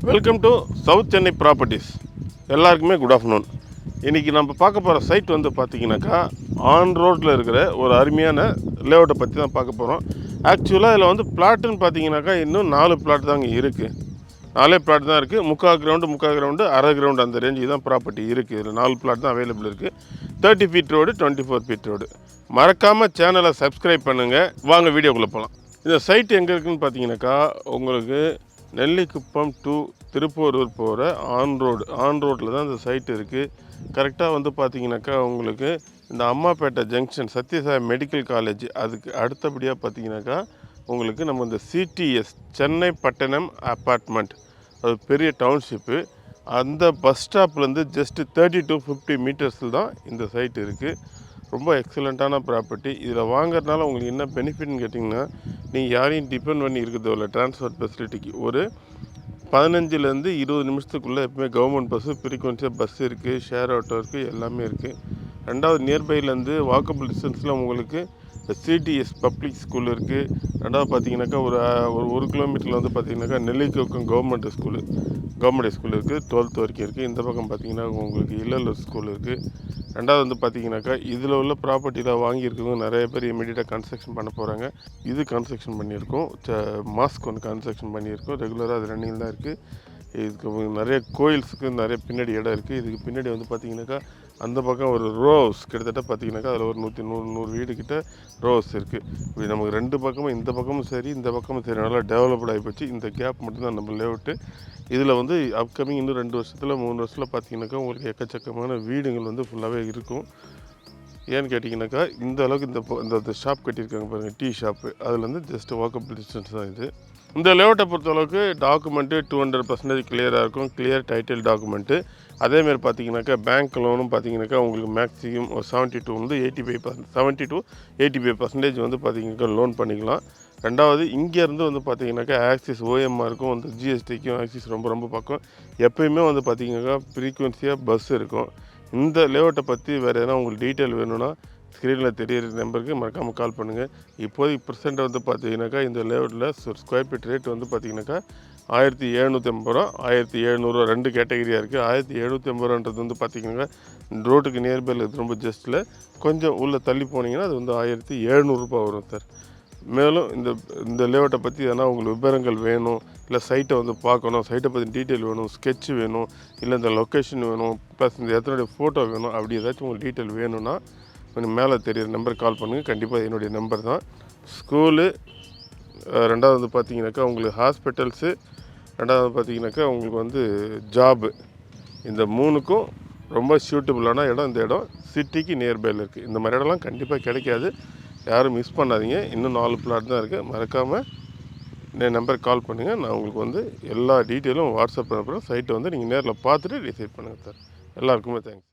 Welcome to south Chennai properties. எல்லாருக்குமே good afternoon. இன்றைக்கி நம்ம பார்க்க போகிற சைட் வந்து பார்த்திங்கனாக்கா ஆன் ரோட்டில் இருக்கிற ஒரு அருமையான லேஅவுட்டை பற்றி தான் பார்க்க போகிறோம். ஆக்சுவலாக இதில் வந்து பிளாட்டுன்னு பார்த்தீங்கன்னாக்கா இன்னும் 4 பிளாட் தாங்க இருக்குது. 4 பிளாட் தான் இருக்குது. முக்கால் கிரவுண்டு அரை கிரவுண்டு அந்த ரேஞ்சுக்கு தான் ப்ராப்பர்ட்டி இருக்குது. இதில் 4 பிளாட் தான் அவைலபிள் இருக்குது. 30 ஃபீட் ரோடு, 24 ஃபீட் ரோடு. மறக்காமல் சேனலை சப்ஸ்கிரைப் பண்ணுங்கள். வாங்க வீடியோக்குள்ளே போகலாம். இந்த சைட் எங்கே இருக்குதுன்னு பார்த்தீங்கன்னாக்கா உங்களுக்கு நெல்லிக்குப்பம் டு திருப்பூரூர் போகிற ஆன் ரோட்டில் தான் இந்த சைட் இருக்குது. கரெக்டாக வந்து பார்த்தீங்கன்னாக்கா உங்களுக்கு இந்த Ammapettai junction Sathya Sai medical college அதுக்கு அடுத்தபடியாக பார்த்தீங்கன்னாக்கா உங்களுக்கு நம்ம இந்த சிடிஎஸ் சென்னை பட்டணம் அப்பார்ட்மெண்ட், அது பெரிய டவுன்ஷிப்பு, அந்த பஸ் ஸ்டாப்லேருந்து ஜஸ்ட்டு 30 to 50 மீட்டர்ஸில் தான் இந்த சைட் இருக்குது. ரொம்ப எக்ஸலண்ட்டான ப்ராப்பர்ட்டி. இதில் வாங்குறதுனால உங்களுக்கு என்ன பெனிஃபிட்னு கேட்டிங்கன்னா, நீங்கள் யாரையும் டிபெண்ட் பண்ணி இருக்கிறது இல்லை. ட்ரான்ஸ்போர்ட் ஃபெசிலிட்டிக்கு ஒரு 15லேருந்து 20 நிமிஷத்துக்குள்ளே எப்பவுமே கவர்மெண்ட் பஸ்ஸு ஃப்ரீக்வன்சியாக பஸ் இருக்குது, ஷேர் ஆட்டோ இருக்குது, எல்லாமே இருக்குது. ரெண்டாவது நியர்பைலேருந்து வாக்கபிள் டிஸ்டன்ஸில் உங்களுக்கு சிடிஎஸ் பப்ளிக் ஸ்கூல் இருக்குது. ரெண்டாவது பார்த்தீங்கன்னாக்கா ஒரு கிலோமீட்டரில் வந்து பார்த்தீங்கன்னாக்கா நெல்லிக்குப்பம் கவர்மெண்ட் ஸ்கூல் இருக்குது. 12th வரைக்கும் இருக்குது. இந்த பக்கம் பார்த்தீங்கன்னா உங்களுக்கு இல்லல்லூர் ஸ்கூல் இருக்குது. ரெண்டாவது வந்து பார்த்தீங்கன்னாக்கா இதில் உள்ள ப்ராப்பர்ட்டியில் வாங்கியிருக்கவங்க நிறைய பேர் இமீடியட்டாக கன்ஸ்ட்ரக்ஷன் பண்ண போகிறாங்க. இது கன்ஸ்ட்ரக்ஷன் பண்ணியிருக்கோம். மாஸ்க் ஒன்று கன்ஸ்ட்ரக்ஷன் பண்ணியிருக்கோம். ரெகுலராக அது ரன்னிங் தான் இருக்குது. இதுக்கு நிறைய கோயில்ஸுக்கு நிறைய பின்னாடி இடம் இருக்குது. இதுக்கு பின்னாடி வந்து பார்த்திங்கனாக்கா அந்த பக்கம் ஒரு ரோஸ் கிட்டத்தட்ட பார்த்திங்கனாக்கா அதில் ஒரு 100 வீடு கிட்ட ரோஸ் இருக்குது. இப்படி நமக்கு 2 பக்கமும் இந்த பக்கமும் சரி இந்த பக்கமும் சரி நல்லா டெவலப்ட் ஆகிப்போச்சு. இந்த கேப் மட்டும்தான் நம்ம லேஅவுட்டு. இதில் வந்து அப்கமிங் இன்னும் 2 வருஷத்தில் 3 வருஷத்தில் பார்த்திங்கனாக்கா உங்களுக்கு எக்கச்சக்கமான வீடுகள் வந்து ஃபுல்லாகவே இருக்கும். ஏன்னு கேட்டிங்கனாக்கா இந்த அளவுக்கு இந்த ஷாப் கட்டியிருக்காங்க பாருங்கள், டீ ஷாப்பு, அதில் வந்து ஜஸ்ட் வாக்கபிள் டிஸ்டன்ஸ் தான் இது. இந்த லேஅவுட்டை பொறுத்தளவுக்கு டாக்குமெண்ட்டு 200% கிளியராக இருக்கும். Clear title document. அதேமாதிரி பார்த்தீங்கன்னாக்கா பேங்க் லோனும் பார்த்தீங்கன்னாக்கா உங்களுக்கு மேக்ஸிமம் ஒரு 70 to 85% வந்து பார்த்தீங்கன்னாக்கா லோன் பண்ணிக்கலாம். ரெண்டாவது இங்கேருந்து வந்து பார்த்தீங்கன்னாக்கா ஆக்சிஸ் ஓஎம்ஆருக்கும் வந்து ஜிஎஸ்டிக்கும் ஆக்சிஸ் ரொம்ப பக்கம். எப்போயுமே வந்து பார்த்தீங்கன்னாக்கா ஃப்ரீக்வன்சியாக பஸ் இருக்கும். இந்த லேஅவுட்டை பற்றி வேறு எதனா உங்களுக்கு டீட்டெயில் வேணும்னா ஸ்க்ரீனில் தெரியிற நம்பருக்கு மறக்காமல் கால் பண்ணுங்கள். இப்போதைக்கு ப்ரெசென்ட் வந்து பார்த்தீங்கன்னாக்கா இந்த லேஅவுட்டில் ஸ்கொயர் ஃபீட் ரேட் வந்து பார்த்தீங்கன்னாக்கா 1750 ரூபா, 1700 2 கேட்டகரியாக இருக்குது. 1750 ரூபான்றது வந்து பார்த்தீங்கன்னா ரோட்டுக்கு நியர்பையில் இது ரொம்ப ஜஸ்ட்டில் கொஞ்சம் உள்ளே தள்ளி போனீங்கன்னா அது வந்து 1700 ரூபா வரும் சார். மேலும் இந்த லேஅவுட்டை பற்றி எதனா உங்களுக்கு விவரங்கள் வேணும், இல்லை சைட்டை வந்து பார்க்கணும், சைட்டை பற்றி டீட்டெயில் வேணும், ஸ்கெட்ச் வேணும், இல்லை இந்த லொக்கேஷன் வேணும், ப்ளஸ் இந்த எத்தனுடைய ஃபோட்டோ வேணும், அப்படி ஏதாச்சும் உங்களுக்கு டீட்டெயில் வேணும்னா கொஞ்சம் மேலே தெரியிற நம்பருக்கு கால் பண்ணுங்கள். கண்டிப்பாக என்னுடைய நம்பர் தான். ஸ்கூலு, ரெண்டாவது வந்து பார்த்தீங்கன்னாக்கா உங்களுக்கு ஹாஸ்பிட்டல்ஸு, ரெண்டாவது பார்த்தீங்கன்னாக்கா உங்களுக்கு வந்து ஜாபு, இந்த 3க்கும் ரொம்ப சூட்டபுளான இடம். இந்த இடம் சிட்டிக்கு நியர்பையில் இருக்குது. இந்த மாதிரி இடம்லாம் கண்டிப்பாக கிடைக்காது. யாரும் மிஸ் பண்ணாதீங்க. இன்னும் 4 பிளாட் தான் இருக்குது. மறக்காமல் என் நம்பருக்கு கால் பண்ணுங்கள். நான் உங்களுக்கு வந்து எல்லா டீட்டெயிலும் வாட்ஸ்அப் அனுப்புகிறேன். சைட்டை வந்து நீங்கள் நேரில் பார்த்துட்டு டிசைட் பண்ணுங்கள் சார். எல்லாருக்குமே தேங்க்ஸ்.